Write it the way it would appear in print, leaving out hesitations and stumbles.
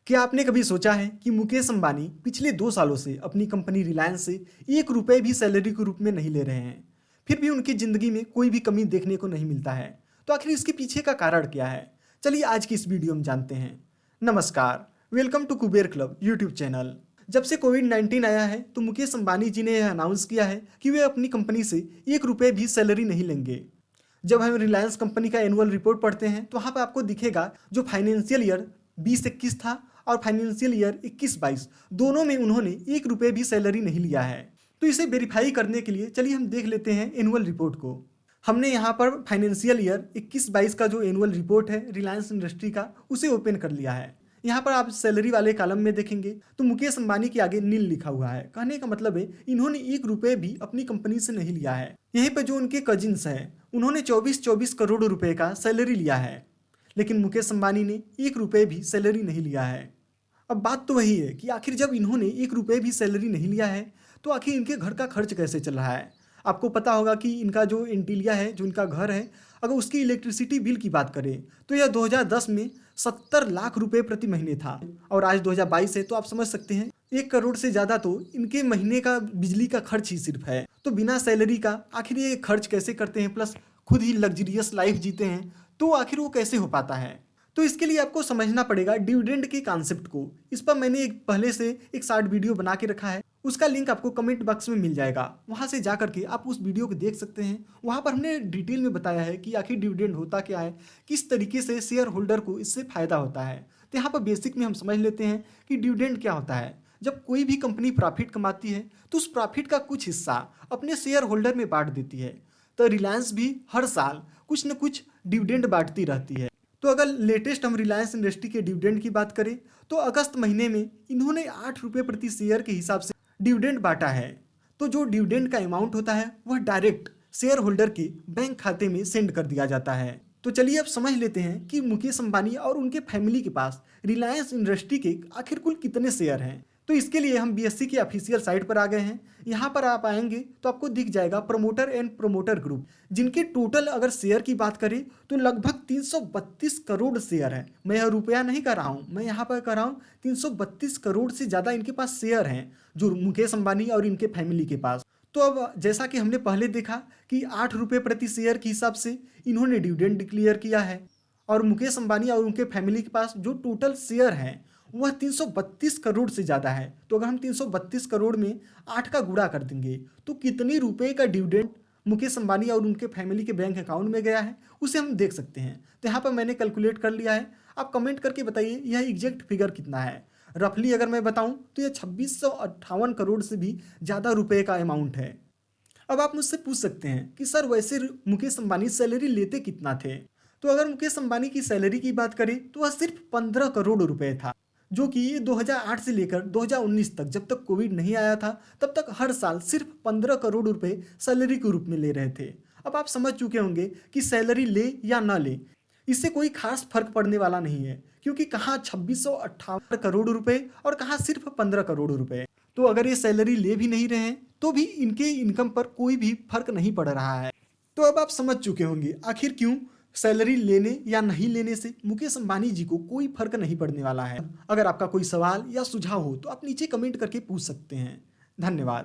क्या आपने कभी सोचा है कि मुकेश अंबानी पिछले 2 सालों से अपनी कंपनी रिलायंस से 1 रुपए भी सैलरी के रूप में नहीं ले रहे हैं, फिर भी उनकी जिंदगी में कोई भी कमी देखने को नहीं मिलता है। तो आखिर इसके पीछे का कारण क्या है? चलिए आज की इस वीडियो में जानते हैं। नमस्कार, welcome to Kuber club YouTube channel. जब से कोविड-19 आया है तो मुकेश अंबानी जी ने यह अनाउंस किया है कि वे अपनी कंपनी से 1 रुपए भी सैलरी नहीं लेंगे। जब हम रिलायंस कंपनी का एनुअल रिपोर्ट पढ़ते हैं तो वहाँ पर आपको दिखेगा जो फाइनेंशियल ईयर 2021 था और फाइनेंशियल ईयर 21-22 दोनों में उन्होंने 1 रुपए भी सैलरी नहीं लिया है। तो इसे वेरीफाई करने के लिए चलिए हम देख लेते हैं एनुअल रिपोर्ट को। हमने यहाँ पर फाइनेंशियल ईयर 21-22 का जो एनुअल रिपोर्ट है रिलायंस इंडस्ट्री का उसे ओपन कर लिया है। यहाँ पर आप सैलरी वाले कॉलम में देखेंगे तो मुकेश अंबानी के आगे नील लिखा हुआ है। कहने का मतलब है इन्होंने 1 रुपए भी अपनी कंपनी से नहीं लिया है। यहीं पर जो उनके कजिन्स हैं उन्होंने 24 करोड़ रुपए का सैलरी लिया है, लेकिन मुकेश अंबानी ने 1 रुपए भी सैलरी नहीं लिया है। अब बात तो वही है कि आखिर जब इन्होंने 1 रुपए भी सैलरी नहीं लिया है तो आखिर इनके घर का खर्च कैसे चल रहा है। आपको पता होगा कि इनका जो इंटीलिया है, जो इनका घर है, अगर उसकी इलेक्ट्रिसिटी बिल की बात करें तो यह 2010 में 70 लाख रुपए प्रति महीने था और आज 2022 है तो आप समझ सकते हैं 1 करोड़ से ज़्यादा तो इनके महीने का बिजली का खर्च ही सिर्फ है। तो बिना सैलरी का आखिर ये खर्च कैसे करते हैं, प्लस खुद ही लग्जरियस लाइफ जीते हैं, तो आखिर वो कैसे हो पाता है। तो इसके लिए आपको समझना पड़ेगा डिविडेंड के कॉन्सेप्ट को। इस पर मैंने एक पहले से एक शॉर्ट वीडियो बना के रखा है, उसका लिंक आपको कमेंट बॉक्स में मिल जाएगा, वहां से जा करके आप उस वीडियो को देख सकते हैं। वहां पर हमने डिटेल में बताया है कि आखिर डिविडेंड होता क्या है, किस तरीके से शेयर होल्डर को इससे फायदा होता है। तो यहाँ पर बेसिक में हम समझ लेते हैं कि डिविडेंड क्या होता है। जब कोई भी कंपनी प्रॉफिट कमाती है तो उस प्रॉफिट का कुछ हिस्सा अपने शेयर होल्डर में बांट देती है। तो रिलायंस भी हर साल कुछ न कुछ डिविडेंड बांटती रहती है। तो अगर लेटेस्ट हम रिलायंस इंडस्ट्री के डिविडेंड की बात करें तो अगस्त महीने में इन्होंने 8 रुपए प्रति शेयर के हिसाब से डिविडेंड बांटा है। तो जो डिविडेंड का अमाउंट होता है वह डायरेक्ट शेयर होल्डर के बैंक खाते में सेंड कर दिया जाता है। तो चलिए अब समझ लेते हैं कि मुकेश अंबानी और उनके फैमिली के पास रिलायंस इंडस्ट्री के आखिर कुल कितने शेयर हैं। तो इसके लिए हम बीएससी की ऑफिशियल साइट पर आ गए हैं। यहाँ पर आप आएंगे तो आपको दिख जाएगा प्रमोटर एंड प्रमोटर ग्रुप, जिनके टोटल अगर शेयर की बात करें तो लगभग 332 करोड़ शेयर है। मैं यह रुपया नहीं कर रहा हूँ, मैं यहाँ पर कर रहा हूँ 332 करोड़ से ज़्यादा इनके पास शेयर हैं जो मुकेश अंबानी और इनके फैमिली के पास। तो अब जैसा कि हमने पहले देखा कि 8 रुपए प्रति शेयर के हिसाब से इन्होंने डिविडेंड डिक्लेयर किया है और मुकेश अंबानी और उनके फैमिली के पास जो टोटल शेयर हैं वह 332 करोड़ से ज़्यादा है। तो अगर हम 332 करोड़ में 8 का गुणा कर देंगे तो कितनी रुपए का डिविडेंड मुकेश अंबानी और उनके फैमिली के बैंक अकाउंट में गया है उसे हम देख सकते हैं। तो यहाँ पर मैंने कैलकुलेट कर लिया है, आप कमेंट करके बताइए यह एग्जैक्ट फिगर कितना है। रफली अगर मैं बताऊँ तो यह 2658 करोड़ से भी ज़्यादा रुपये का अमाउंट है। अब आप मुझसे पूछ सकते हैं कि सर वैसे मुकेश अंबानी सैलरी लेते कितना थे। तो अगर मुकेश अंबानी की सैलरी की बात करें तो वह सिर्फ 15 करोड़ रुपए था, जो कि 2008 से लेकर 2019 तक, जब तक कोविड नहीं आया था तब तक हर साल सिर्फ 15 करोड़ रुपए सैलरी के रूप में ले रहे थे। अब आप समझ चुके होंगे कि सैलरी ले या ना ले इससे कोई खास फर्क पड़ने वाला नहीं है, क्योंकि कहाँ 2658 करोड़ रुपए और कहाँ सिर्फ 15 करोड़ रुपए। तो अगर ये सैलरी ले भी नहीं रहे हैं तो भी इनके इनकम पर कोई भी फर्क नहीं पड़ रहा है। तो अब आप समझ चुके होंगे आखिर क्यों सैलरी लेने या नहीं लेने से मुकेश अंबानी जी को कोई फर्क नहीं पड़ने वाला है। अगर आपका कोई सवाल या सुझाव हो तो आप नीचे कमेंट करके पूछ सकते हैं। धन्यवाद।